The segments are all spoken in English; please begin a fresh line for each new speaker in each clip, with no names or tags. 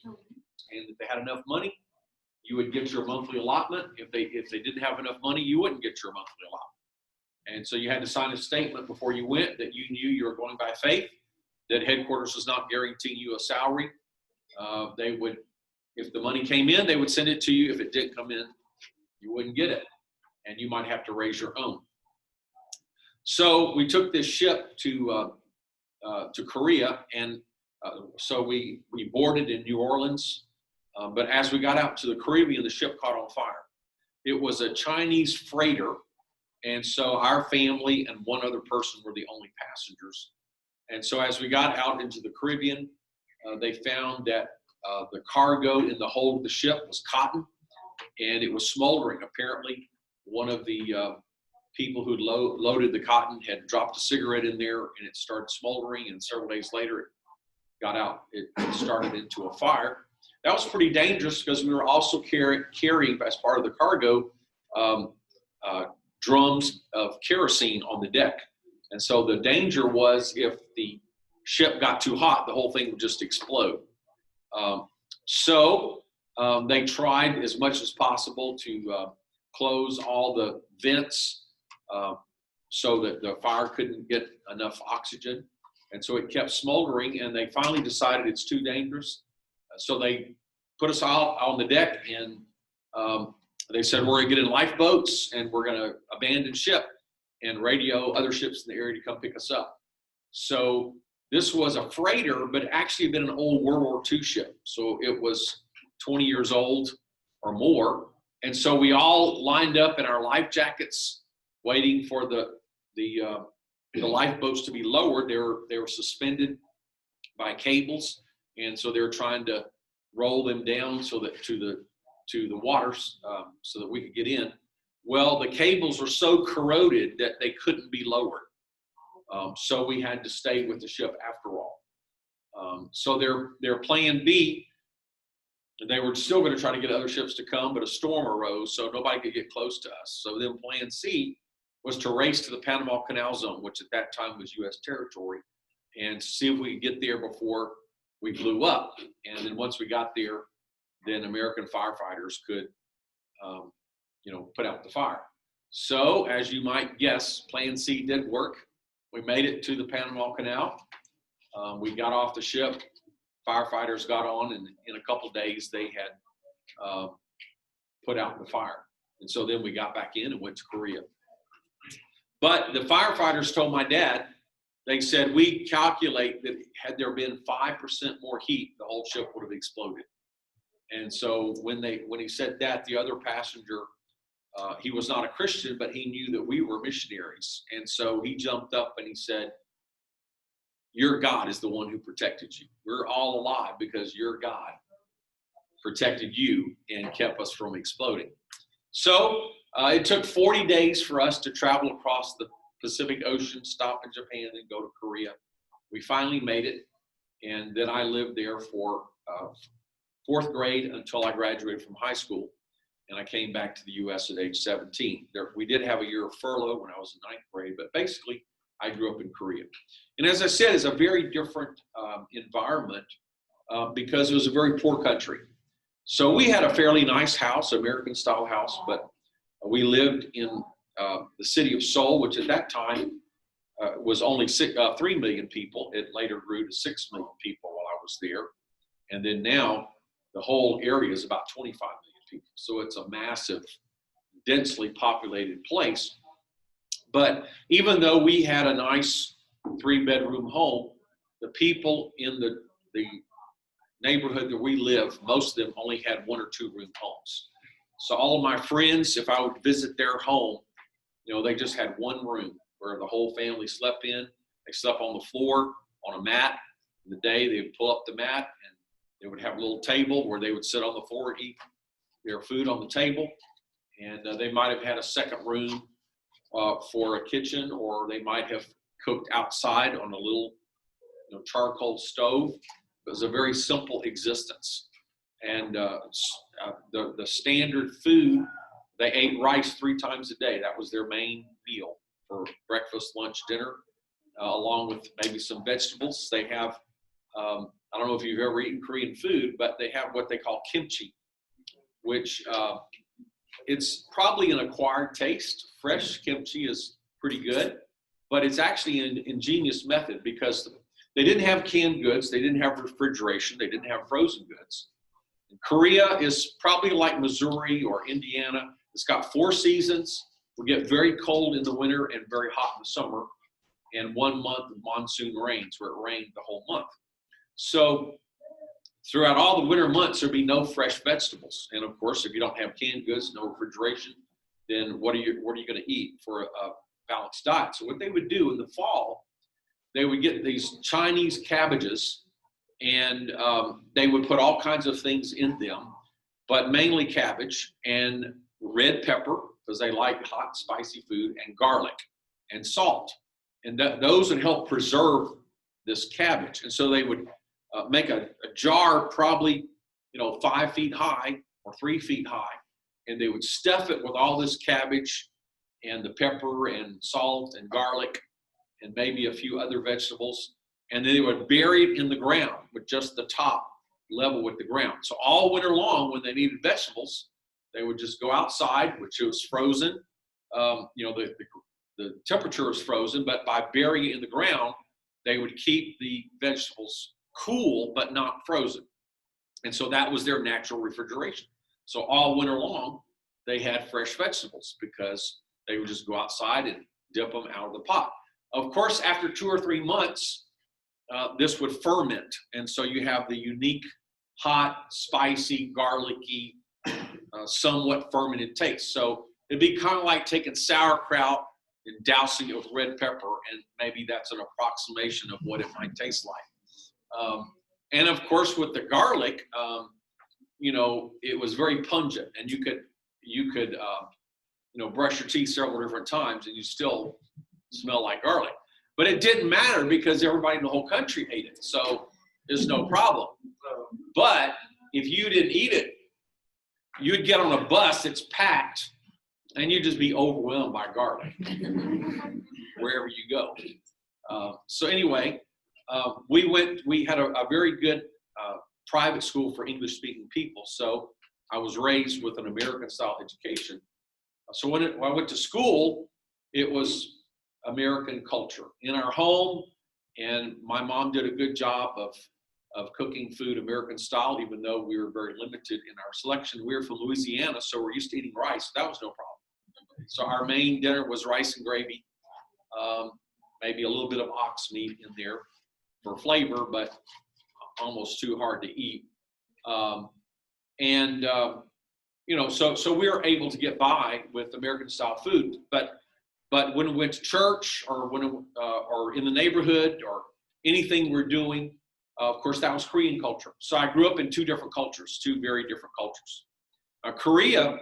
and if they had enough money, you would get your monthly allotment. If they didn't have enough money, you wouldn't get your monthly allotment. And so you had to sign a statement before you went that you knew you were going by faith, that headquarters was not guaranteeing you a salary. They would, if the money came in, they would send it to you. If it didn't come in, you wouldn't get it, and you might have to raise your own. So we took this ship to Korea, and so we boarded in New Orleans. But as we got out to the Caribbean, the ship caught on fire. It was a Chinese freighter, and so our family and one other person were the only passengers. And so as we got out into the Caribbean, they found that the cargo in the hold of the ship was cotton, and it was smoldering. Apparently, one of the people who loaded the cotton had dropped a cigarette in there, and it started smoldering, and several days later, it got out. It started into a fire. That was pretty dangerous because we were also carrying, as part of the cargo, drums of kerosene on the deck. And so the danger was if the ship got too hot, the whole thing would just explode. So they tried as much as possible to close all the vents so that the fire couldn't get enough oxygen. And so it kept smoldering, and they finally decided it's too dangerous. So they put us out on the deck, and they said, we're going to get in lifeboats, and we're going to abandon ship and radio other ships in the area to come pick us up. So this was a freighter, but it actually had been an old World War II ship. So it was 20 years old or more. And so we all lined up in our life jackets, waiting for the lifeboats to be lowered. They were suspended by cables, and so they were trying to roll them down so that to the waters so that we could get in. Well, the cables were so corroded that they couldn't be lowered. So we had to stay with the ship after all. So their plan B, they were still going to try to get other ships to come, but a storm arose, so nobody could get close to us. So then plan C was to race to the Panama Canal Zone, which at that time was U.S. territory, and see if we could get there before we blew up. And then once we got there, then American firefighters could, put out the fire. So as you might guess, plan C did work. We made it to the Panama Canal. We got off the ship. Firefighters got on, and in a couple of days they had put out the fire. And so then we got back in and went to Korea. But the firefighters told my dad, they said, we calculate that had there been 5% more heat, the whole ship would have exploded. And so when he said that, the other passenger, he was not a Christian, but he knew that we were missionaries. And so he jumped up and he said, your God is the one who protected you. We're all alive because your God protected you and kept us from exploding. So it took 40 days for us to travel across the Pacific Ocean, stop in Japan, and go to Korea. We finally made it, and then I lived there for fourth grade until I graduated from high school, and I came back to the U.S. at age 17. We did have a year of furlough when I was in ninth grade, but basically I grew up in Korea. And as I said, it's a very different environment because it was a very poor country. So we had a fairly nice house, American-style house, but we lived in the city of Seoul, which at that time was only 3 million people. It later grew to 6 million people while I was there. And then now the whole area is about 25 million people. So it's a massive, densely populated place. But even though we had a nice 3-bedroom home, the people in the neighborhood that we live, most of them only had 1 or 2 room homes. So all of my friends, if I would visit their home, they just had 1 room where the whole family slept in. They slept on the floor on a mat. In the day, they would pull up the mat, and they would have a little table where they would sit on the floor and eat their food on the table. And they might have had a second room for a kitchen, or they might have cooked outside on a little charcoal stove. It was a very simple existence. And the standard food, they ate rice 3 times a day. That was their main meal for breakfast, lunch, dinner, along with maybe some vegetables. They have I don't know if you've ever eaten Korean food, but they have what they call kimchi, which it's probably an acquired taste. Fresh kimchi is pretty good, but it's actually an ingenious method because they didn't have canned goods, they didn't have refrigeration, they didn't have frozen goods. Korea is probably like Missouri or Indiana. It's got 4 seasons. We get very cold in the winter and very hot in the summer, and 1 month of monsoon rains where it rained the whole month. So throughout all the winter months, there'd be no fresh vegetables. And of course, if you don't have canned goods, no refrigeration, then what are you going to eat for a balanced diet? So what they would do in the fall, they would get these Chinese cabbages, and they would put all kinds of things in them, but mainly cabbage and red pepper, because they like hot, spicy food, and garlic and salt. And those would help preserve this cabbage. And so they would make a jar probably, 5 feet high or 3 feet high, and they would stuff it with all this cabbage and the pepper and salt and garlic and maybe a few other vegetables. And then they would bury it in the ground with just the top level with the ground. So all winter long, when they needed vegetables, they would just go outside, which was frozen. The temperature was frozen, but by burying it in the ground, they would keep the vegetables cool, but not frozen. And so that was their natural refrigeration. So all winter long, they had fresh vegetables because they would just go outside and dip them out of the pot. Of course, after 2 or 3 months, this would ferment. And so you have the unique, hot, spicy, garlicky, somewhat fermented taste. So it'd be kind of like taking sauerkraut and dousing it with red pepper, and maybe that's an approximation of what it might taste like. And of course, with the garlic, it was very pungent, and you could brush your teeth several different times, and you still smell like garlic. But it didn't matter because everybody in the whole country ate it, so there's no problem. But if you didn't eat it, you'd get on a bus that's packed, and you'd just be overwhelmed by garlic wherever you go. So anyway, we had a very good private school for English-speaking people. So I was raised with an American-style education. So when I went to school, it was American culture in our home, and my mom did a good job of cooking food American style, even though we were very limited in our selection. We were from Louisiana, so we're used to eating rice. That was no problem. So our main dinner was rice and gravy, maybe a little bit of ox meat in there for flavor, but almost too hard to eat. So we were able to get by with American style food. But when we went to church or or in the neighborhood or anything we're doing, of course, that was Korean culture. So I grew up in 2 different cultures, 2 very different cultures. Korea,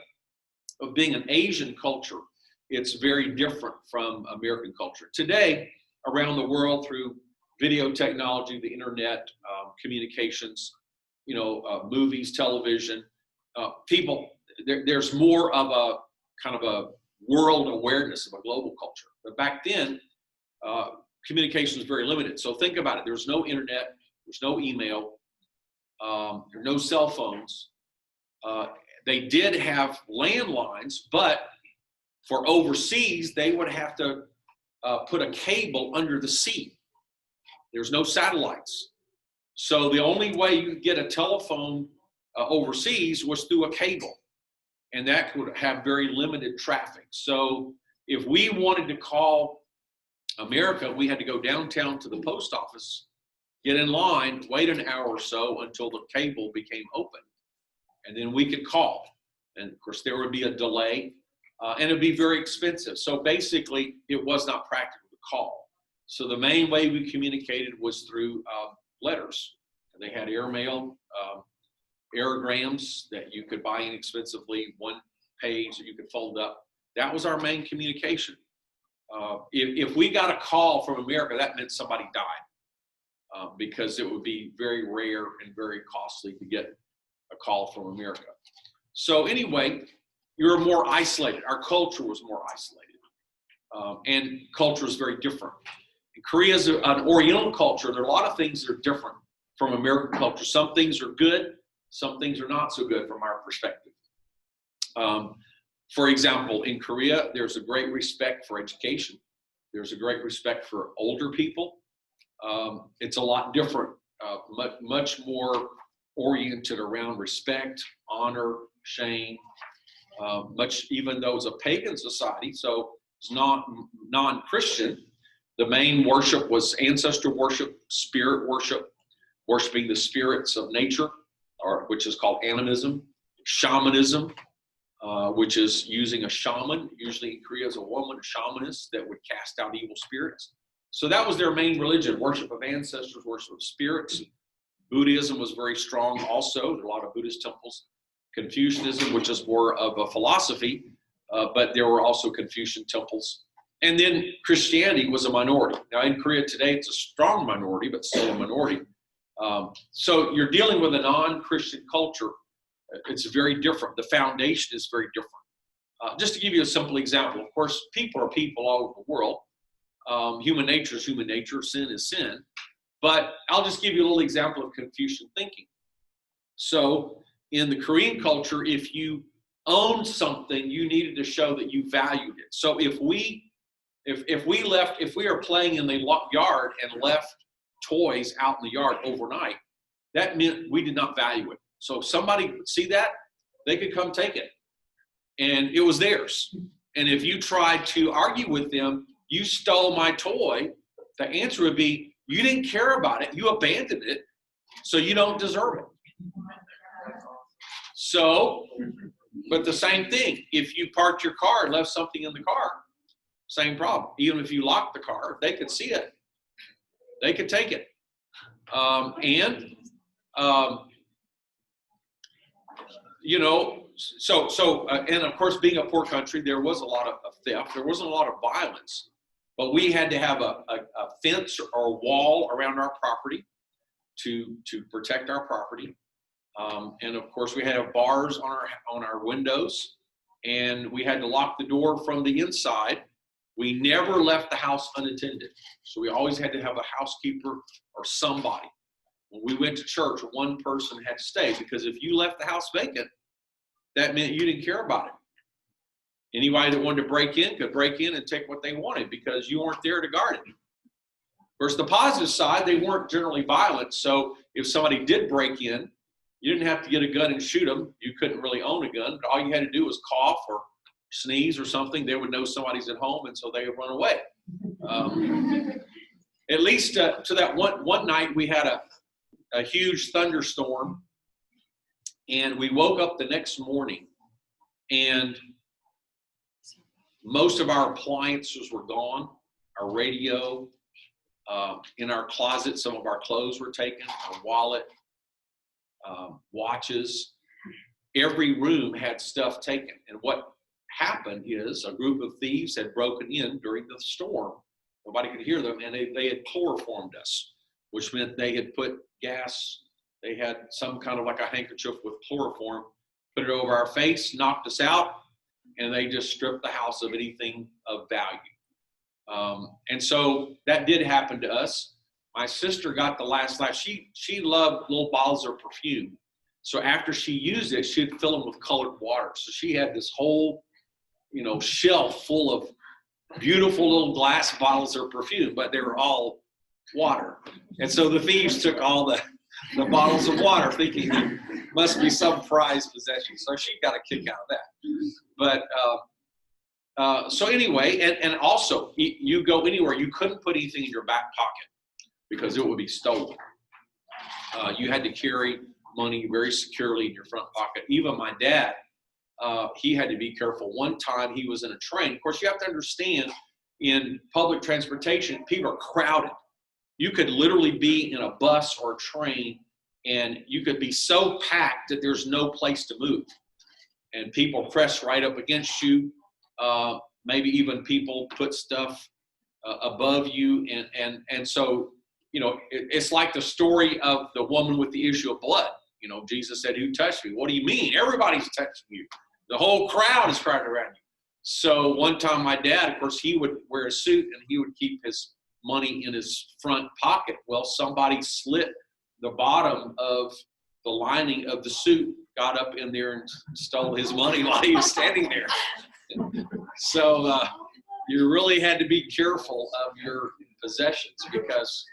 of being an Asian culture, it's very different from American culture. Today, around the world, through video technology, the internet, communications, movies, television, there's more of a kind of a world awareness of a global culture. But back then, communication was very limited. So think about it. There was no internet, there's no email, there were no cell phones. They did have landlines, but for overseas, they would have to put a cable under the sea. There's no satellites. So the only way you could get a telephone overseas was through a cable, and that would have very limited traffic. So if we wanted to call America, we had to go downtown to the post office, get in line, wait an hour or so until the cable became open, and then we could call. And of course, there would be a delay, and it'd be very expensive. So basically, it was not practical to call. So the main way we communicated was through letters. And they had airmail, airograms that you could buy inexpensively, 1 page that you could fold up. That was our main communication. If we got a call from America, that meant somebody died, because it would be very rare and very costly to get a call from America. So anyway, you were more isolated. Our culture was more isolated, and culture is very different. And Korea is an Oriental culture. There are a lot of things that are different from American culture. Some things are good, some things are not so good from our perspective. For example, in Korea, there's a great respect for education. There's a great respect for older people. It's a lot different, much more oriented around respect, honor, shame, even though it's a pagan society, so it's not non-Christian. The main worship was ancestor worship, spirit worship, worshiping the spirits of nature, which is called animism, shamanism, which is using a shaman. Usually in Korea is a woman, a shamanist, that would cast out evil spirits. So that was their main religion, worship of ancestors, worship of spirits. Buddhism was very strong also. There are a lot of Buddhist temples. Confucianism, which is more of a philosophy, but there were also Confucian temples. And then Christianity was a minority. Now in Korea today, it's a strong minority, but still a minority. So you're dealing with a non-Christian culture. It's very different. The foundation is very different. Just to give you a simple example, of course, people are people all over the world. Human nature is human nature. Sin is sin. But I'll just give you a little example of Confucian thinking. So in the Korean culture, if you owned something, you needed to show that you valued it. So if we are playing in the yard and left toys out in the yard overnight, that meant we did not value it. So if somebody would see that, they could come take it. And it was theirs. And if you tried to argue with them, you stole my toy, the answer would be, you didn't care about it, you abandoned it, so you don't deserve it. So, but the same thing, if you parked your car and left something in the car, same problem. Even if you locked the car, they could see it. They could take it. You know, and of course, being a poor country, there was a lot of theft. There wasn't a lot of violence, but we had to have a fence or a wall around our property to protect our property. And of course, we had to have bars on our windows, and we had to lock the door from the inside. We never left the house unattended. So we always had to have a housekeeper or somebody. When we went to church, one person had to stay, because if you left the house vacant, that meant you didn't care about it. Anybody that wanted to break in could break in and take what they wanted because you weren't there to guard it. Versus the positive side, they weren't generally violent. So if somebody did break in, you didn't have to get a gun and shoot them. You couldn't really own a gun. All you had to do was cough or sneeze or something. They would know somebody's at home, and so they would run away. At least to that one night, we had a huge thunderstorm, and we woke up the next morning, and most of our appliances were gone. Our radio, in our closet, some of our clothes were taken, our wallet, watches. Every room had stuff taken. And what happened is a group of thieves had broken in during the storm. Nobody could hear them, and they had chloroformed us, which meant they had put gas. They had some kind of like a handkerchief with chloroform, put it over our face, knocked us out, and they just stripped the house of anything of value. And so that did happen to us. My sister got the last laugh. She loved little bottles of perfume. So after she used it, she'd fill them with colored water. So she had this whole, shelf full of beautiful little glass bottles of perfume, but they were all water. And so the thieves took all the bottles of water, thinking there must be some prized possession. So she got a kick out of that. But so anyway, and also you go anywhere, you couldn't put anything in your back pocket because it would be stolen. You had to carry money very securely in your front pocket. Even my dad, he had to be careful. One time he was in a train. Of course, you have to understand, in public transportation, people are crowded. You could literally be in a bus or a train, and you could be so packed that there's no place to move. And people press right up against you. Maybe even people put stuff above you. And so, it's like the story of the woman with the issue of blood. Jesus said, "Who touched me?" What do you mean? Everybody's touching you. The whole crowd is crowded around you. So one time my dad, of course, he would wear a suit and he would keep his money in his front pocket. Well, somebody slit the bottom of the lining of the suit got up in there and stole his money while he was standing there. So you really had to be careful of your possessions because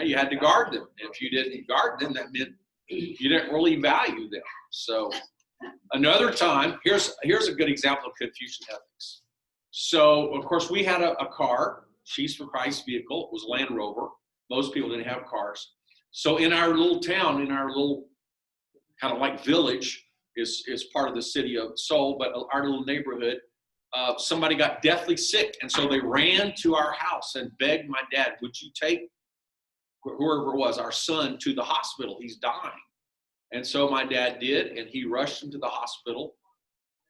you had to guard them. If you didn't guard them, that meant you didn't really value them. So another time, here's a good example of Confucian ethics. So, of course, we had a car, Chiefs for Christ vehicle. It was Land Rover. Most people didn't have cars. So in our little town, in our little kind of like village, is part of the city of Seoul, but our little neighborhood, somebody got deathly sick. And so they ran to our house and begged my dad, would you take whoever it was, our son, to the hospital? He's dying. And so my dad did, and he rushed him to the hospital.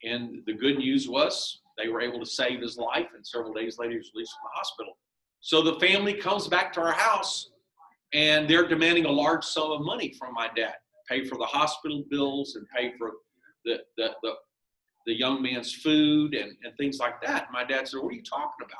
And the good news was they were able to save his life, and several days later he was released from the hospital. So the family comes back to our house, and they're demanding a large sum of money from my dad, pay for the hospital bills and pay for the young man's food and things like that. My dad said, what are you talking about?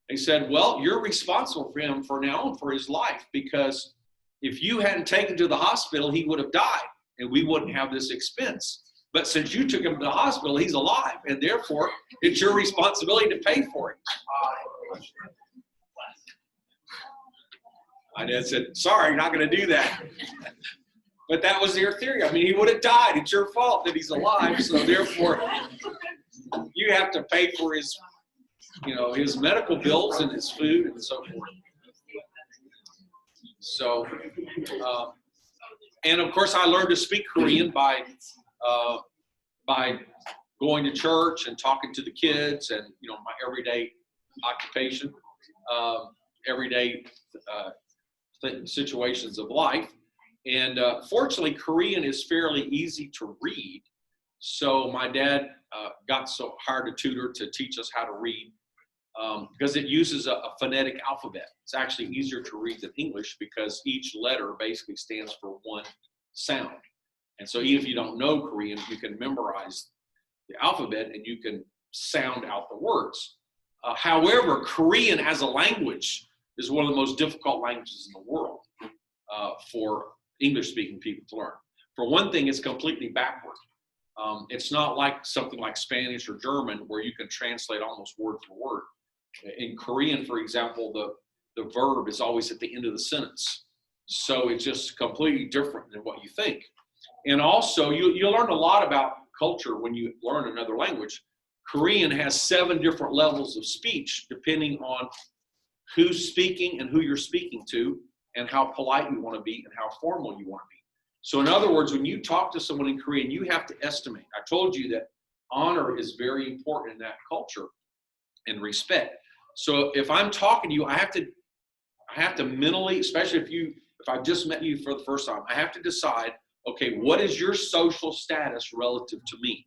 He said, well, you're responsible for him from now on for his life, because if you hadn't taken him to the hospital, he would have died, and we wouldn't have this expense. But since you took him to the hospital, he's alive, and therefore it's your responsibility to pay for him. My dad said, sorry, you're not going to do that. But that was their theory. I mean, he would have died. It's your fault that he's alive, so therefore you have to pay for his, his medical bills and his food and so forth. So, and of course, I learned to speak Korean by going to church and talking to the kids and, my everyday occupation, everyday situations of life. And fortunately, Korean is fairly easy to read. So my dad hired a tutor to teach us how to read because it uses a phonetic alphabet. It's actually easier to read than English because each letter basically stands for one sound. And so even if you don't know Korean, you can memorize the alphabet and you can sound out the words. However, Korean as a language is one of the most difficult languages in the world for English-speaking people to learn. For one thing, it's completely backward. It's not like something like Spanish or German where you can translate almost word for word. In Korean, for example, the verb is always at the end of the sentence. So it's just completely different than what you think. And also, you learn a lot about culture when you learn another language. Korean has 7 different levels of speech depending on who's speaking and who you're speaking to and how polite you want to be and how formal you want to be. So in other words, when you talk to someone in Korean, you have to estimate. I told you that honor is very important in that culture and respect. So if I'm talking to you, I have to mentally, especially if I've just met you for the first time, I have to decide, okay, what is your social status relative to me?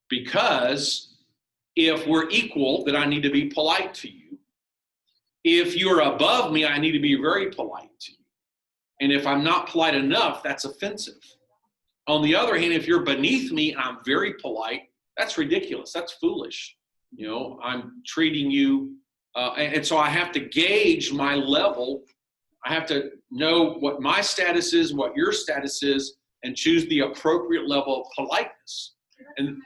Because if we're equal, then I need to be polite to you. If you're above me, I need to be very polite to you. And if I'm not polite enough, that's offensive. On the other hand, if you're beneath me and I'm very polite, that's ridiculous. That's foolish. I'm treating you, and so I have to gauge my level. I have to know what my status is, what your status is, and choose the appropriate level of politeness. And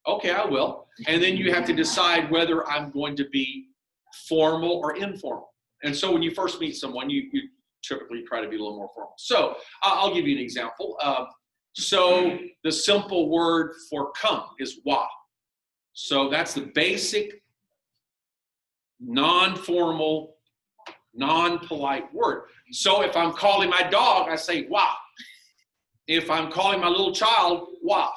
okay, I will. And then you have to decide whether I'm going to be formal or informal. And so when you first meet someone, you typically try to be a little more formal. So I'll give you an example. So the simple word for come is wa. So that's the basic, non-formal, non-polite word. So if I'm calling my dog, I say wa. If I'm calling my little child, wa.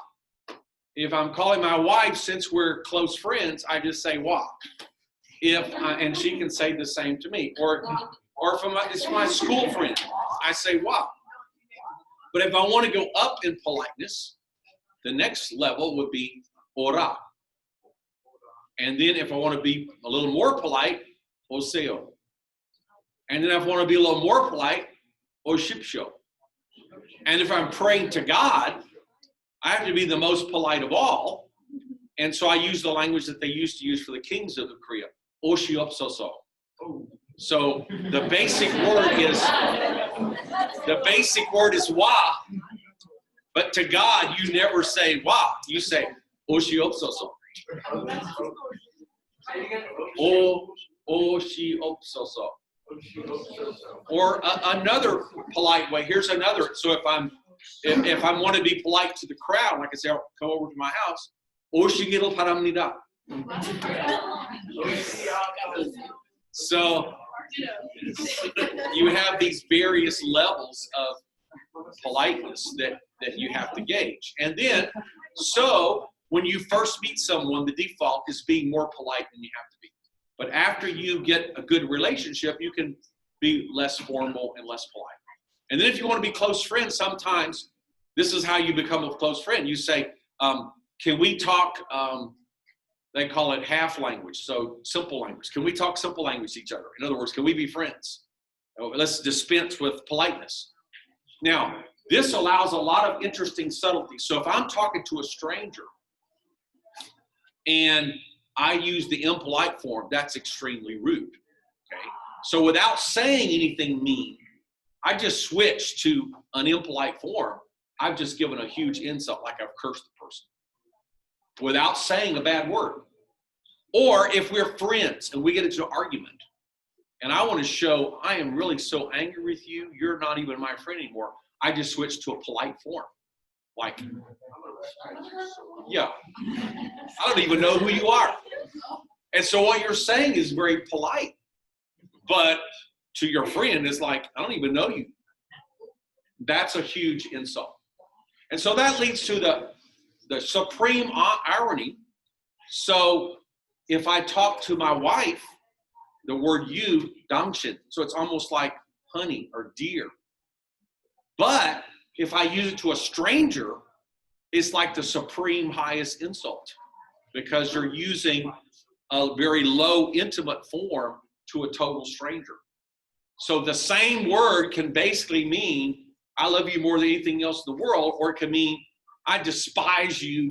If I'm calling my wife, since we're close friends, I just say wa. And she can say the same to me. Or if it's my school friend, I say wa. But if I want to go up in politeness, the next level would be ora. And then if I want to be a little more polite, oseo. And then if I want to be a little more polite, oshipsho. And if I'm praying to God, I have to be the most polite of all. And so I use the language that they used to use for the kings of the Korea, oshiopsoso. So the basic word is The basic word is wa. But to God, you never say wa. You say oshiopsoso. Oshiopsoso. Or another polite way. Here's another. So if I want to be polite to the crowd, like I say, I'll come over to my house. Oshigiro paramnida. So you have these various levels of politeness that you have to gauge. And then, so when you first meet someone, the default is being more polite than you have to be. But after you get a good relationship, you can be less formal and less polite. And then if you want to be close friends, sometimes this is how you become a close friend. You say, can we talk, they call it half language, so simple language. Can we talk simple language to each other? In other words, can we be friends? Let's dispense with politeness. Now, this allows a lot of interesting subtleties. So if I'm talking to a stranger and I use the impolite form, that's extremely rude. Okay? So without saying anything mean, I just switched to an impolite form. I've just given a huge insult, like I've cursed the person, without saying a bad word. Or if we're friends and we get into an argument, and I want to show I am really so angry with you, you're not even my friend anymore, I just switched to a polite form. Like, yeah, I don't even know who you are. And so what you're saying is very polite, but to your friend is like, I don't even know you. That's a huge insult. And so that leads to the supreme irony. So if I talk to my wife, the word you, dangshin, so it's almost like honey or dear. But if I use it to a stranger, it's like the supreme highest insult, because you're using a very low intimate form to a total stranger. So the same word can basically mean I love you more than anything else in the world, or it can mean I despise you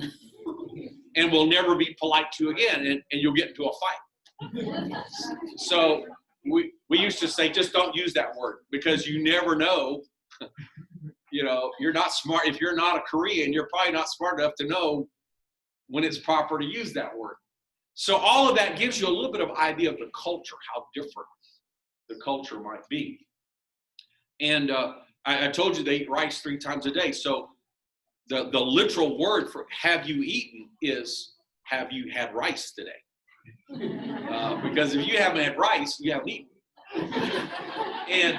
and will never be polite to you again, and you'll get into a fight. So we used to say, just don't use that word, because you never know. You know, you're not smart. If you're not a Korean, you're probably not smart enough to know when it's proper to use that word. So all of that gives you a little bit of idea of the culture, how different the culture might be. And I told you they eat rice 3 times a day. So the literal word for have you eaten is have you had rice today? Because if you haven't had rice, you haven't eaten. And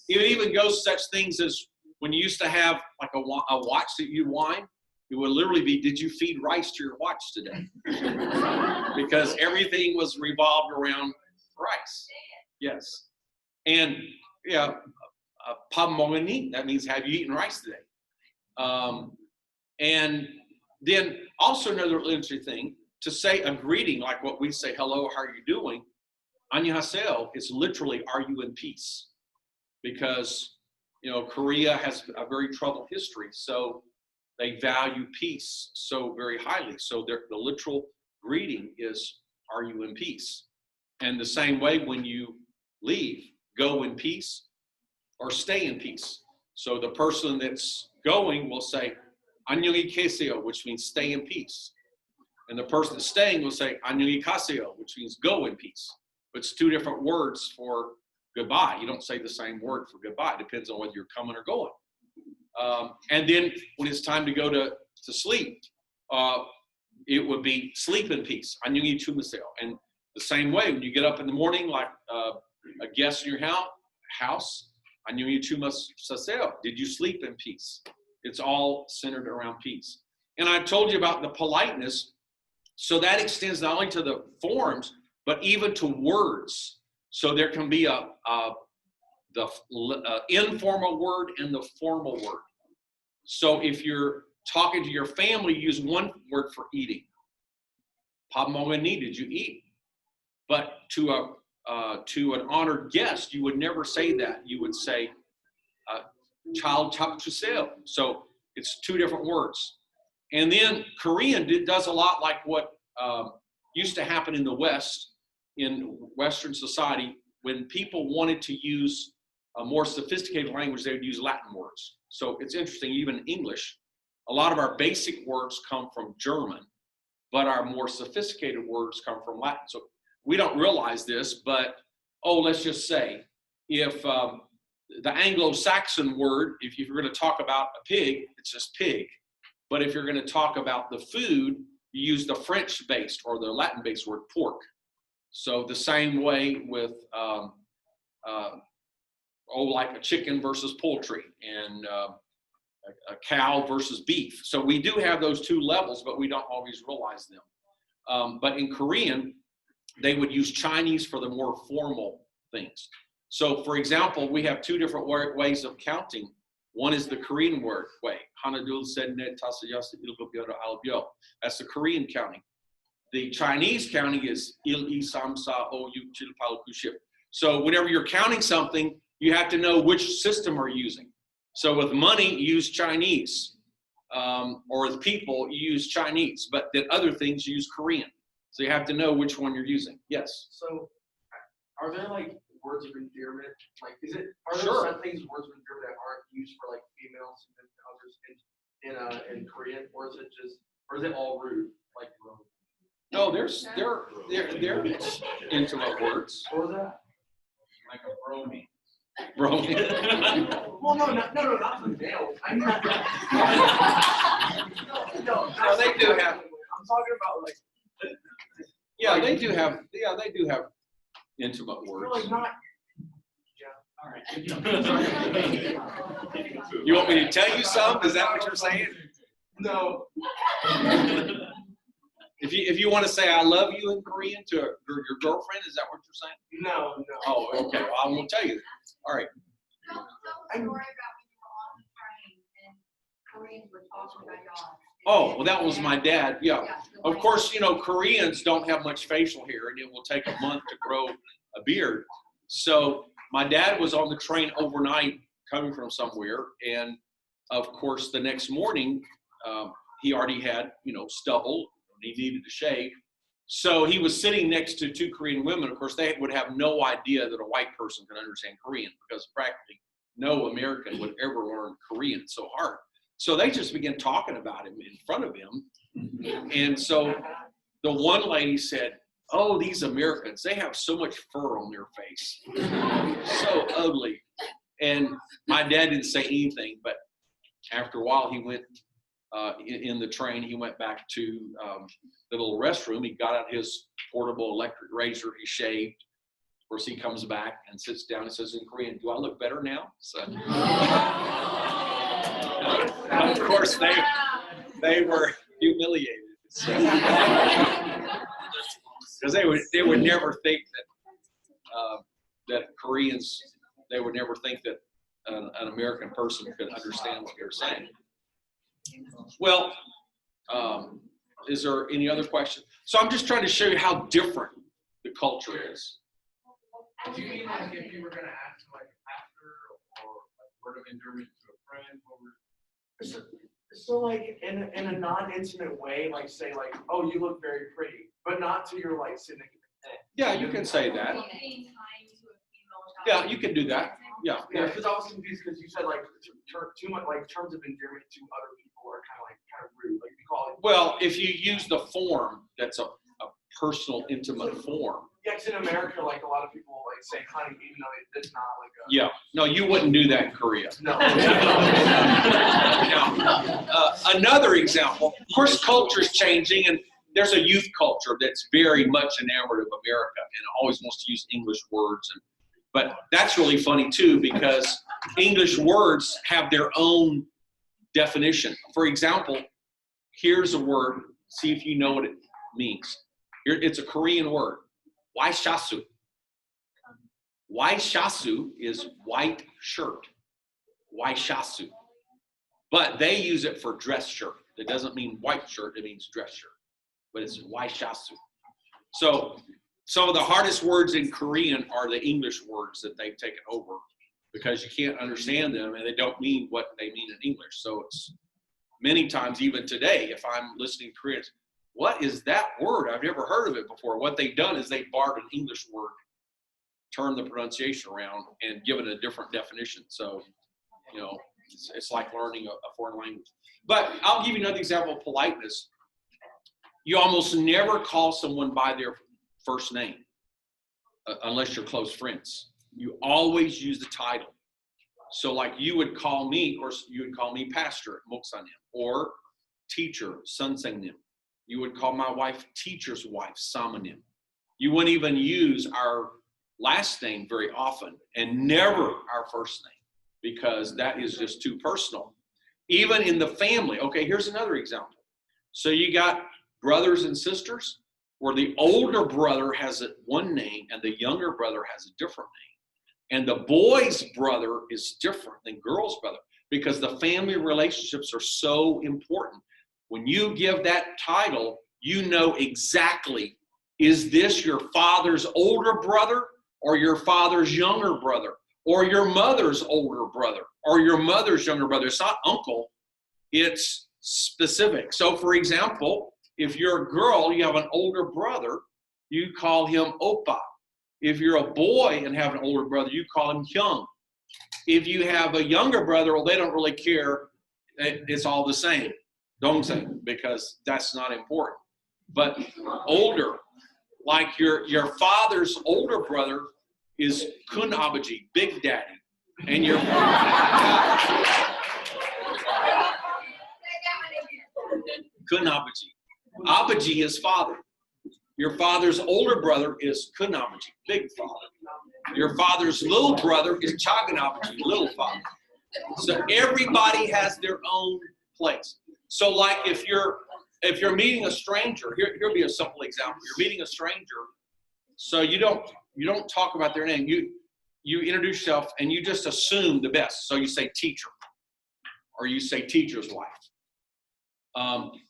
it even goes such things as when you used to have like a watch that you'd wind, it would literally be, did you feed rice to your watch today? Because everything was revolved around rice. Yes. And yeah, pamongani, that means have you eaten rice today? And then also another interesting thing, to say a greeting like what we say, hello, how are you doing? Annyeonghaseyo is literally, are you in peace? Because, you know, Korea has a very troubled history, so they value peace so very highly. So the literal greeting is, are you in peace? And the same way when you leave, go in peace or stay in peace. So the person that's going will say, 안녕히 계세요, which means stay in peace. And the person that's staying will say, 안녕히 가세요, which means go in peace. But it's 2 different words for goodbye. You don't say the same word for goodbye. It depends on whether you're coming or going. And then when it's time to go to sleep, it would be sleep in peace. 안녕히 주무세요. And the same way, when you get up in the morning, like a guest in your house, 안녕히 주무세요. Did you sleep in peace? It's all centered around peace. And I told you about the politeness. So that extends not only to the forms, but even to words. So there can be the informal word and the formal word. So if you're talking to your family, use one word for eating. Pamongani, did you eat? But to an honored guest, you would never say that. You would say, child chapchuseo. So it's 2 different words. And then Korean does a lot like what used to happen in the West, in Western society, when people wanted to use a more sophisticated language, they would use Latin words. So it's interesting, even English, a lot of our basic words come from German, but our more sophisticated words come from Latin. So we don't realize this, but, let's just say, if the Anglo-Saxon word, if you're going to talk about a pig, it's just pig. But if you're going to talk about the food, you use the French-based or the Latin-based word pork. So the same way with, like a chicken versus poultry, and a cow versus beef. So we do have those two levels, but we don't always realize them. But in Korean, they would use Chinese for the more formal things. So for example, we have two different ways of counting. One is the Korean word way. That's the Korean counting. The Chinese counting is il, I, sam, sa, o, yu, chil, pal, ku, ship. So whenever you're counting something, you have to know which system are you using. So with money, you use Chinese. Or with people, you use Chinese. But then other things, you use Korean. So you have to know which one you're using. Yes?
So are there like words of endearment? Like, are there
Sure.
some things, words of endearment that aren't used for like females and others in Korean? Or is it all rude? Like,
No, they're intimate words.
what was that?
Like a bromine.
Bromine.
Well, no, not for males. I mean,
No, they do have.
I'm talking about like.
Yeah, they do have intimate
We're
words.
like not.
All right.
You want me to tell you some? Is that what you're saying?
No.
If you want to say I love you in Korean to your girlfriend, is that what you're saying?
No.
Oh, okay. Well, I won't tell you that. All right.
Tell a story about when you were on the train and Koreans were talking about y'all.
Oh, well, that was my dad. Yeah.
the
Of course, Koreans don't have much facial hair, and it will take a month to grow a beard. So my dad was on the train overnight coming from somewhere, and of course, the next morning, he already had, stubble, and he needed to shave. So he was sitting next to two Korean women. Of course, they would have no idea that a white person can understand Korean, because practically no American would ever learn Korean. It's so hard. So they just began talking about him in front of him. And so the one lady said, "Oh, these Americans, they have so much fur on their face. So ugly." And my dad didn't say anything, but after a while, he went in the train, he went back to the little restroom. He got out his portable electric razor, he shaved. Of course, he comes back and sits down and says in Korean, "Do I look better now?" So, of course, they were humiliated. Because they would never think that Koreans, they would never think that an American person could understand what they're saying. Well, is there any other question? So I'm just trying to show you how different the culture is.
Do you mean like if you were gonna ask like a pastor or like word of endearment to a friend?
So like in a non-intimate way, like say like, "Oh, you look very pretty," but not to your like significant.
Yeah, you can say that. Yeah, you can do that. Yeah.
Yeah, because I was confused because you said like too much like terms of endearment to other people are kind of rude. Like we call it.
Well, if you use the form, that's a personal, intimate form.
Yeah, 'cause in America, like a lot of people like say "honey," even though it's not like a.
Yeah. No, you wouldn't do that in Korea.
No.
Now, another example, of course, culture is changing, and there's a youth culture that's very much enamored of America and always wants to use English words. But that's really funny, too, because English words have their own definition. For example, here's a word. See if you know what it means. It's a Korean word. Waishasu. Waishasu is white shirt. Waishasu. But they use it for dress shirt. It doesn't mean white shirt, it means dress shirt. But it's waishasu. So some of the hardest words in Korean are the English words that they've taken over, because you can't understand them and they don't mean what they mean in English. So it's many times, even today, if I'm listening to Korean, what is that word? I've never heard of it before. What they've done is they borrowed an English word turn the pronunciation around and give it a different definition. So, it's like learning a foreign language. But I'll give you another example of politeness. You almost never call someone by their first name unless you're close friends. You always use the title. So like you would call me, of course, you would call me pastor, Moksanim, or teacher, Sunsanim. You would call my wife teacher's wife, Samanim. You wouldn't even use our last name very often, and never our first name, because that is just too personal. Even in the family. Okay, here's another example. So you got brothers and sisters where the older brother has one name and the younger brother has a different name. And the boy's brother is different than girl's brother because the family relationships are so important. When you give that title, you know exactly, is this your father's older brother or your father's younger brother or your mother's older brother or your mother's younger brother? It's not uncle, it's specific. So for example, if you're a girl, you have an older brother, you call him Oppa. If you're a boy and have an older brother, you call him Hyung. If you have a younger brother, well, they don't really care. It's all the same. Dongsae, because that's not important. But older, like your father's older brother is Kun Abaji, Big Daddy. And your Kun Abaji. Abaji is father. Your father's older brother is Kun Abaji, big father. Your father's little brother is Chagan Abaji, little father. So everybody has their own place. So like if you're meeting a stranger, here'll be a simple example. You're meeting a stranger, so you don't talk about their name. You introduce yourself and you just assume the best. So you say teacher, or you say teacher's wife.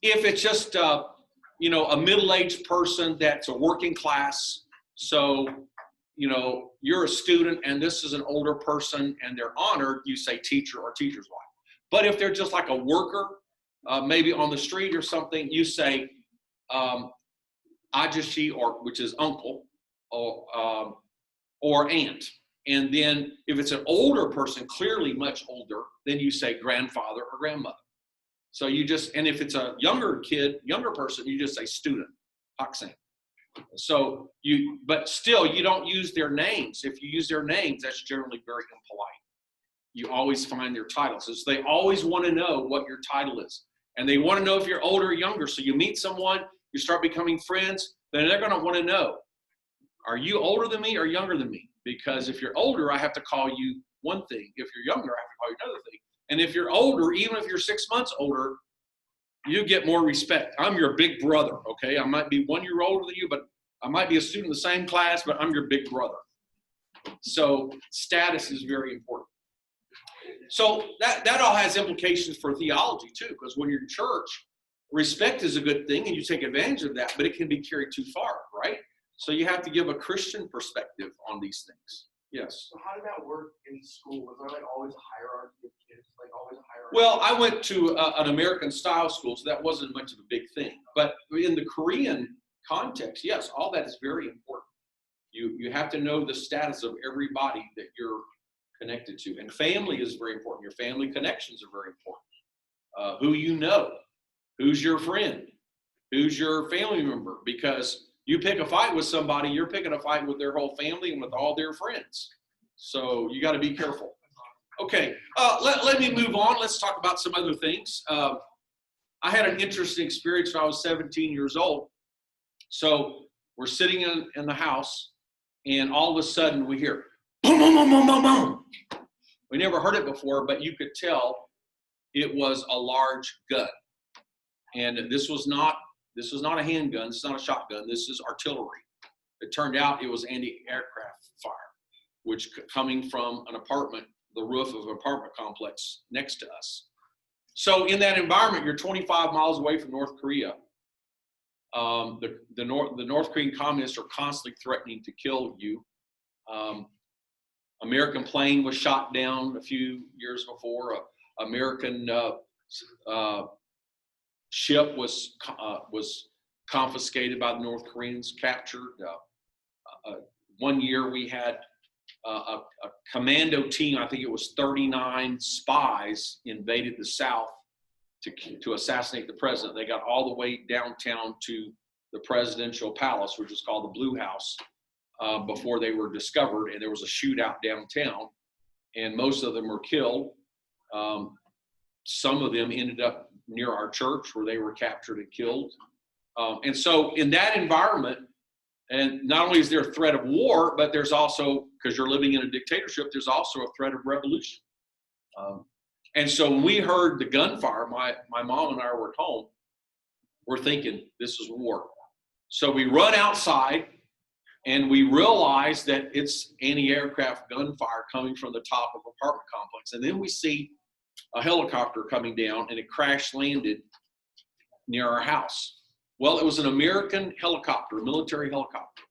If it's just a middle-aged person that's a working class, so you're a student and this is an older person and they're honored, you say teacher or teacher's wife. But if they're just like a worker, maybe on the street or something, you say ajashi, or which is uncle, or aunt. And then if it's an older person, clearly much older, then you say grandfather or grandmother. So and if it's a younger person, you just say student, Haksen. So but still you don't use their names. If you use their names, that's generally very impolite. You always find their titles. So they always want to know what your title is. And they want to know if you're older or younger. So you meet someone, you start becoming friends, then they're going to want to know, are you older than me or younger than me? Because if you're older, I have to call you one thing. If you're younger, I have to call you another thing. And if you're older, even if you're 6 months older, you get more respect. I'm your big brother, okay? I might be 1 year older than you, but I might be a student in the same class, but I'm your big brother. So status is very important. So that all has implications for theology too, because when you're in church, respect is a good thing and you take advantage of that, but it can be carried too far, right? So you have to give a Christian perspective on these things. Yes.
So how did that work in school? Was there like always a hierarchy of kids? Like always a hierarchy?
Well, I went to an American style school, so that wasn't much of a big thing. But in the Korean context, yes, all that is very important. You have to know the status of everybody that you're connected to. And family is very important. Your family connections are very important. Who you know, who's your friend, who's your family member, because you pick a fight with somebody, you're picking a fight with their whole family and with all their friends. So you got to be careful. Okay, let me move on. Let's talk about some other things. I had an interesting experience when I was 17 years old. So we're sitting in the house, and all of a sudden we hear, boom, boom, boom, boom, boom, boom. We never heard it before, but you could tell it was a large gun. And this was not a handgun, this is not a shotgun, this is artillery. It turned out it was anti-aircraft fire, which coming from an apartment, the roof of an apartment complex next to us. So in that environment, you're 25 miles away from North Korea. The North Korean communists are constantly threatening to kill you. American plane was shot down a few years before. American ship was confiscated by the North Koreans, captured. 1 year we had a commando team, I think it was 39 spies, invaded the South to assassinate the president. They got all the way downtown to the presidential palace, which is called the Blue House, before they were discovered. And there was a shootout downtown, and most of them were killed. Some of them ended up near our church where they were captured and killed. And so in that environment, and not only is there a threat of war, but there's also, because you're living in a dictatorship, there's also a threat of revolution. And so when we heard the gunfire, my mom and I were at home, we're thinking, this is war. So we run outside, and we realize that it's anti-aircraft gunfire coming from the top of an apartment complex. And then we see a helicopter coming down, and it crash landed near our house. Well, it was an American helicopter, a military helicopter,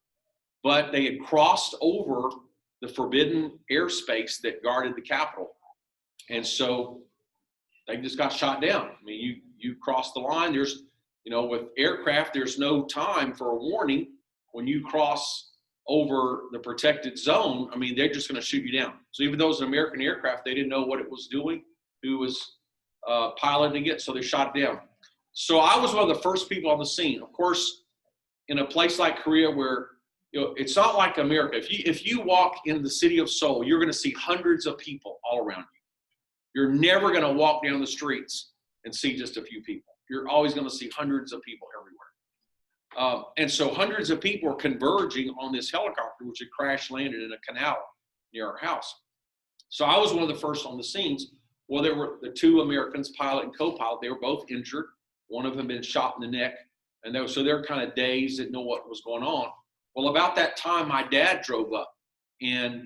but they had crossed over the forbidden airspace that guarded the Capitol. And so they just got shot down. I mean, you cross the line, there's, with aircraft, there's no time for a warning. When you cross over the protected zone, I mean, they're just going to shoot you down. So even though it was an American aircraft, they didn't know what it was doing, who was piloting it, so they shot it down. So I was one of the first people on the scene. Of course, in a place like Korea where, it's not like America. If you walk in the city of Seoul, you're going to see hundreds of people all around you. You're never going to walk down the streets and see just a few people. You're always going to see hundreds of people everywhere. And so hundreds of people were converging on this helicopter, which had crash landed in a canal near our house. So I was one of the first on the scenes. Well, there were the two Americans, pilot and co-pilot. They were both injured. One of them had been shot in the neck. And so they're kind of dazed, didn't know what was going on. Well, about that time, my dad drove up, and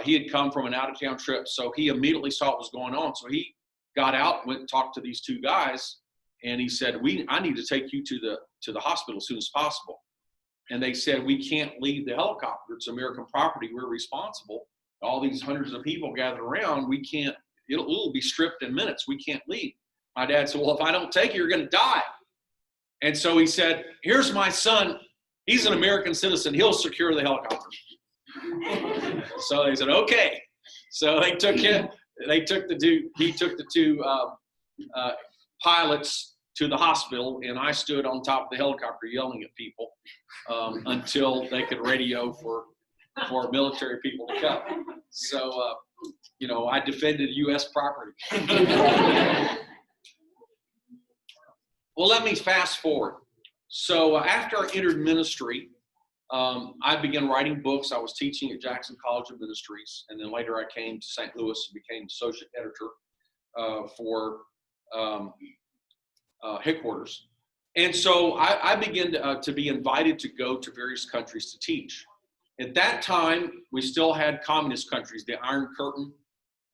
he had come from an out-of-town trip. So he immediately saw what was going on. So he got out, went and talked to these two guys, and he said, I need to take you to the hospital as soon as possible. And they said, we can't leave the helicopter. It's American property. We're responsible. All these hundreds of people gathered around. We can't, it'll be stripped in minutes. We can't leave. My dad said, well, if I don't take you, you're going to die. And so he said, here's my son. He's an American citizen. He'll secure the helicopter. So they said, okay. So they took him. He took the two pilots to the hospital, and I stood on top of the helicopter yelling at people until they could radio for military people to come. So, I defended U.S. property. Well, let me fast forward. So after I entered ministry, I began writing books. I was teaching at Jackson College of Ministries, and then later I came to St. Louis and became associate editor for headquarters. And so I began to be invited to go to various countries to teach. At that time, we still had communist countries. The Iron Curtain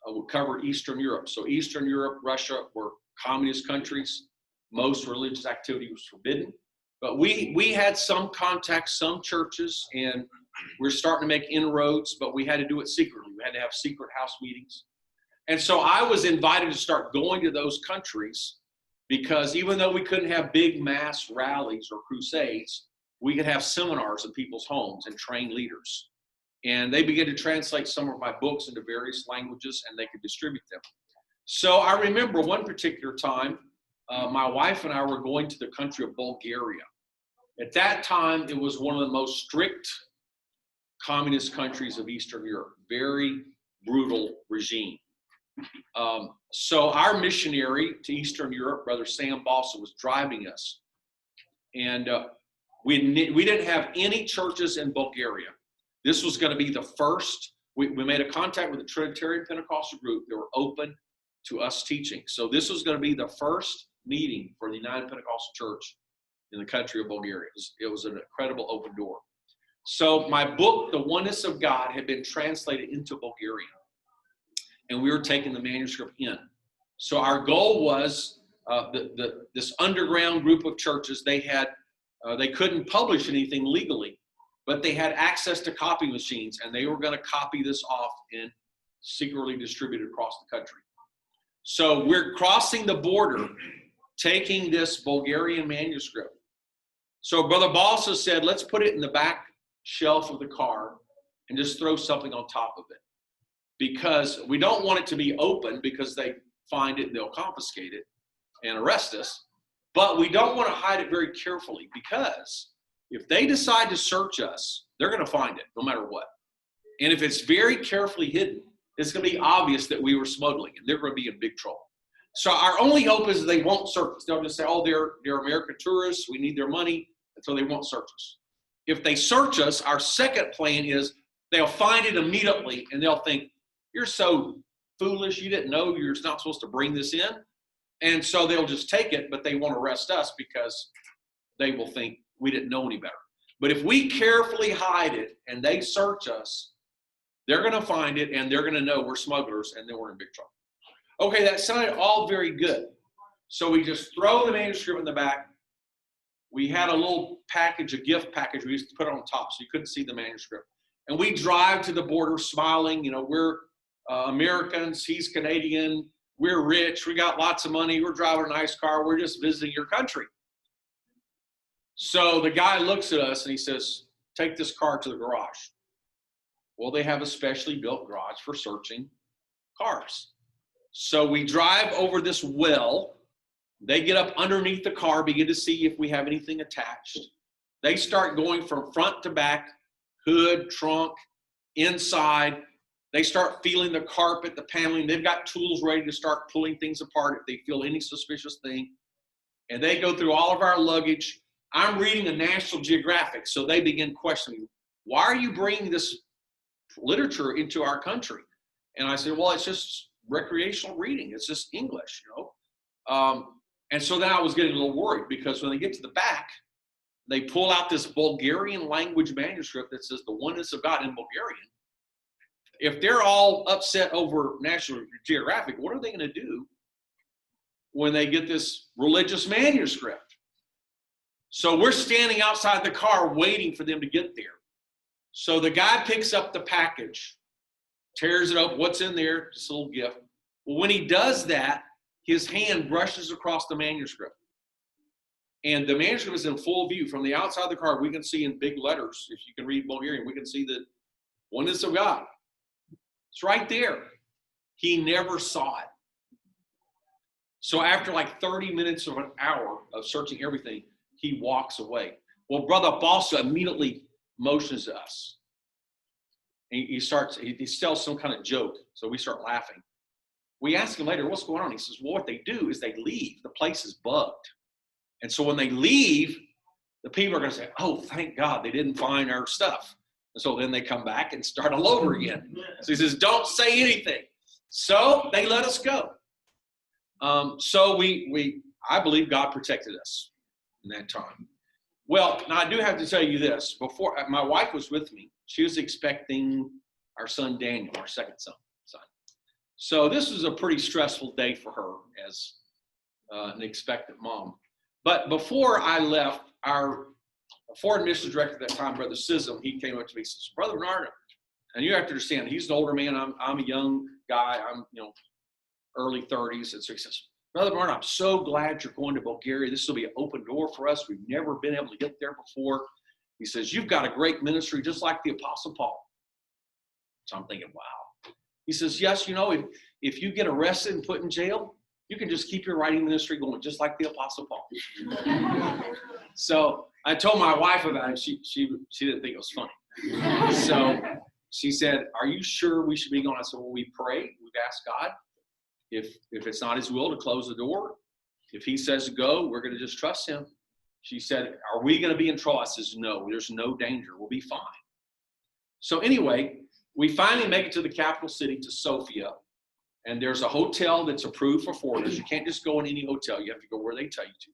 would cover Eastern Europe. So Eastern Europe, Russia were communist countries. Most religious activity was forbidden. But we had some contacts, some churches, and we're starting to make inroads, but we had to do it secretly. We had to have secret house meetings. And so I was invited to start going to those countries because even though we couldn't have big mass rallies or crusades, we could have seminars in people's homes and train leaders. And they began to translate some of my books into various languages, and they could distribute them. So I remember one particular time, my wife and I were going to the country of Bulgaria. At that time, it was one of the most strict communist countries of Eastern Europe, very brutal regime. So our missionary to Eastern Europe, Brother Sam Balsa, was driving us. And we didn't have any churches in Bulgaria. This was going to be the first. We made a contact with the Trinitarian Pentecostal group. They were open to us teaching. So this was going to be the first meeting for the United Pentecostal Church in the country of Bulgaria. It was an incredible open door. So my book, The Oneness of God, had been translated into Bulgarian, and we were taking the manuscript in. So our goal was this underground group of churches. They couldn't publish anything legally, but they had access to copy machines, and they were going to copy this off and secretly distribute it across the country. So we're crossing the border, taking this Bulgarian manuscript. So Brother Balsa said, let's put it in the back shelf of the car and just throw something on top of it. Because we don't want it to be open because they find it, they'll confiscate it and arrest us. But we don't want to hide it very carefully, because if they decide to search us, they're going to find it no matter what. And if it's very carefully hidden, it's going to be obvious that we were smuggling, and they're going to be in big trouble. So our only hope is they won't search us. They'll just say, oh, they're American tourists, we need their money, and so they won't search us. If they search us, our second plan is they'll find it immediately, and they'll think, you're so foolish, you didn't know you're not supposed to bring this in. And so they'll just take it, but they won't arrest us because they will think we didn't know any better. But if we carefully hide it and they search us, they're going to find it, and they're going to know we're smugglers, and then we're in big trouble. Okay, that sounded all very good. So we just throw the manuscript in the back. We had a little package, a gift package we used to put on top so you couldn't see the manuscript. And we drive to the border smiling. You know, we're Americans, he's Canadian, we're rich, we got lots of money, we're driving a nice car, we're just visiting your country. So the guy looks at us and he says, take this car to the garage. Well, they have a specially built garage for searching cars. So we drive over this well. They get up underneath the car, begin to see if we have anything attached. They start going from front to back, hood, trunk, inside. They start feeling the carpet, the paneling. They've got tools ready to start pulling things apart if they feel any suspicious thing. And they go through all of our luggage. I'm reading a National Geographic, so they begin questioning, why are you bringing this literature into our country? And I said, well, it's just recreational reading. It's just English, you know. And so then I was getting a little worried, because when they get to the back, they pull out this Bulgarian language manuscript that says the oneness of God in Bulgarian. If they're all upset over National Geographic, what are they going to do when they get this religious manuscript? So we're standing outside the car waiting for them to get there. So the guy picks up the package, tears it up. What's in there? Just a little gift. Well, when he does that, his hand brushes across the manuscript. And the manuscript is in full view. From the outside of the car, we can see in big letters, if you can read Bulgarian, we can see the oneness of God. It's right there. He never saw it. So after like 30 minutes or an hour of searching everything, he walks away. Well, Brother Balsa immediately motions to us. He tells some kind of joke, so we start laughing. We ask him later, what's going on? He says, well, what they do is they leave. The place is bugged. And so when they leave, the people are going to say, oh, thank God they didn't find our stuff. And so then they come back and start all over again. So he says, don't say anything. So they let us go. So I believe God protected us in that time. Well, now I do have to tell you this. Before, my wife was with me. She was expecting our son Daniel, our second son. So this was a pretty stressful day for her as an expectant mom. But before I left, our foreign missions director at that time, Brother Sism, he came up to me and says, Brother Bernard, and you have to understand, he's an older man. I'm a young guy. I'm, early 30s. And so he says, Brother Bernard, I'm so glad you're going to Bulgaria. This will be an open door for us. We've never been able to get there before. He says, you've got a great ministry just like the Apostle Paul. So I'm thinking, wow. He says, yes, if you get arrested and put in jail, you can just keep your writing ministry going just like the Apostle Paul. So I told my wife about it. She didn't think it was funny. So she said, are you sure we should be going? I said, well, we pray. We've asked God. If it's not his will to close the door, if he says go, we're going to just trust him. She said, are we going to be in trouble? I says, no, there's no danger. We'll be fine. So anyway, we finally make it to the capital city, to Sofia. And there's a hotel that's approved for foreigners. You can't just go in any hotel. You have to go where they tell you to.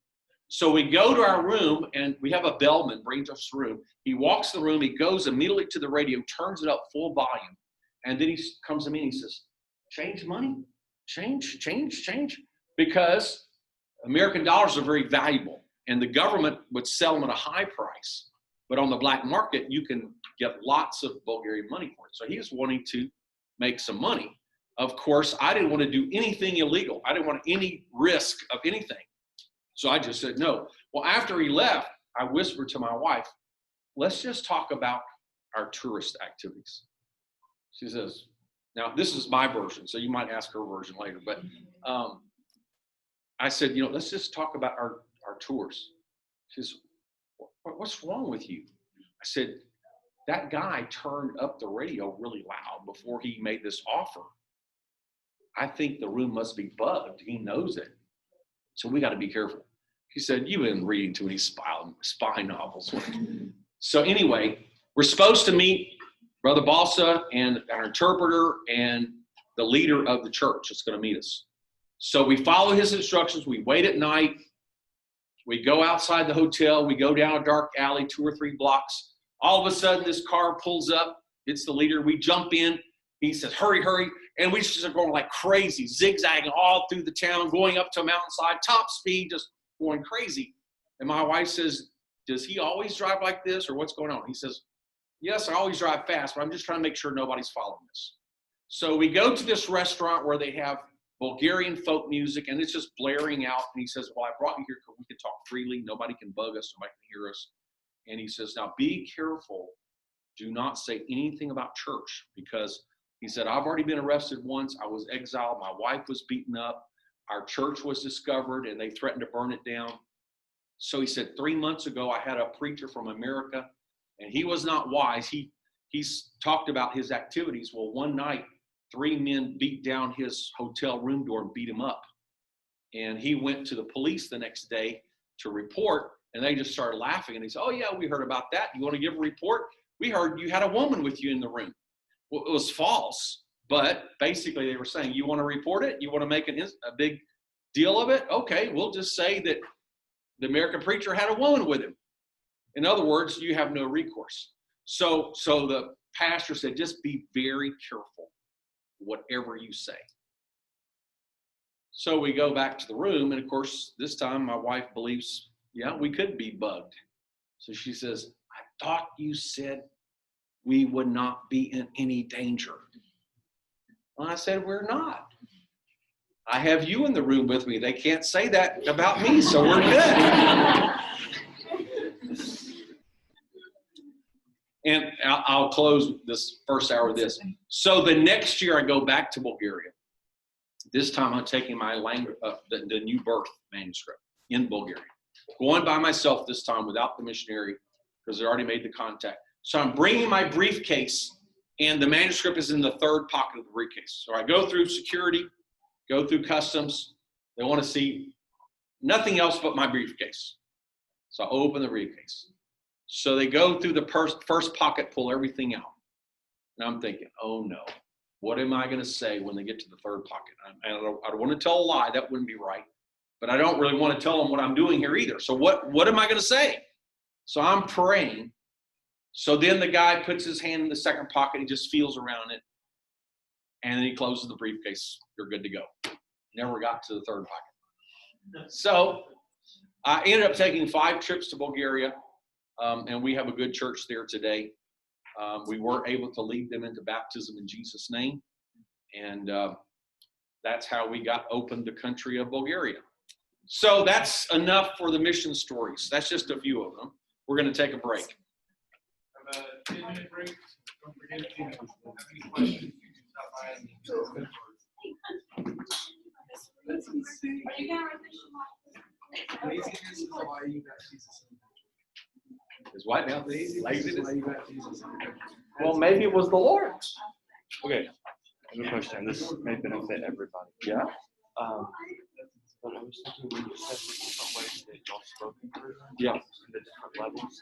So we go to our room, and we have a bellman brings us the room. He walks the room. He goes immediately to the radio, turns it up full volume. And then he comes to me and he says, change money? Change. Because American dollars are very valuable. And the government would sell them at a high price. But on the black market, you can get lots of Bulgarian money for it. So he was wanting to make some money. Of course, I didn't want to do anything illegal. I didn't want any risk of anything. So I just said no. Well, after he left, I whispered to my wife, let's just talk about our tourist activities. She says, now this is my version, so you might ask her version later, but I said, let's just talk about our tours. She says, what's wrong with you? I said, that guy turned up the radio really loud before he made this offer. I think the room must be bugged. He knows it. So we got to be careful. She said, you've been reading too many spy novels. So anyway, we're supposed to meet Brother Balsa and our interpreter and the leader of the church that's going to meet us. So we follow his instructions. We wait at night. We go outside the hotel. We go down a dark alley, 2 or 3 blocks. All of a sudden, this car pulls up. It's the leader. We jump in. He says, hurry, hurry. And we just are going like crazy, zigzagging all through the town, going up to a mountainside, top speed, just going crazy. And my wife says, does he always drive like this, or what's going on? He says, yes, I always drive fast, but I'm just trying to make sure nobody's following us. So we go to this restaurant where they have Bulgarian folk music, and it's just blaring out. And he says, well, I brought you here because we can talk freely. Nobody can bug us. Nobody can hear us. And he says, now be careful. Do not say anything about church, because he said, I've already been arrested once. I was exiled. My wife was beaten up. Our church was discovered, and they threatened to burn it down. So he said, 3 months ago, I had a preacher from America, and he was not wise. He's talked about his activities. Well, one night, 3 men beat down his hotel room door and beat him up. And he went to the police the next day to report, and they just started laughing. And he said, oh, yeah, we heard about that. You want to give a report? We heard you had a woman with you in the room. Well, it was false, but basically they were saying, you want to report it? You want to make a big deal of it? Okay, we'll just say that the American preacher had a woman with him. In other words, you have no recourse. So the pastor said, just be very careful whatever you say. So we go back to the room, and of course, this time my wife believes, yeah, we could be bugged. So she says, I thought you said we would not be in any danger. Well, I said, we're not. I have you in the room with me. They can't say that about me, so we're good. And I'll close this first hour with this. So the next year I go back to Bulgaria. This time I'm taking my language, the New Birth manuscript in Bulgaria. Going by myself this time without the missionary, because they already made the contact. So I'm bringing my briefcase, and the manuscript is in the 3rd pocket of the briefcase. So I go through security, go through customs. They want to see nothing else but my briefcase. So I open the briefcase. So they go through the first pocket, pull everything out. And I'm thinking, oh no, what am I going to say when they get to the 3rd pocket? I don't want to tell a lie. That wouldn't be right. But I don't really want to tell them what I'm doing here either. So what am I going to say? So I'm praying. So then the guy puts his hand in the 2nd pocket. He just feels around it. And then he closes the briefcase. You're good to go. Never got to the 3rd pocket. So I ended up taking 5 trips to Bulgaria. And we have a good church there today. We were able to lead them into baptism in Jesus' name. And that's how we got open the country of Bulgaria. So that's enough for the mission stories. That's just a few of them. We're going to take a break.
Have a 10-minute break. Don't forget, if you have any questions, you can stop by and
Are you gonna
laziness is why you got Jesus.
Is what now? Laziness?
Well, maybe it was the Lord.
Okay.
I have a question. This may benefit everybody.
Yeah.
But I was thinking when you said the different ways that y'all spoke in prison,
Yeah.
and the different levels,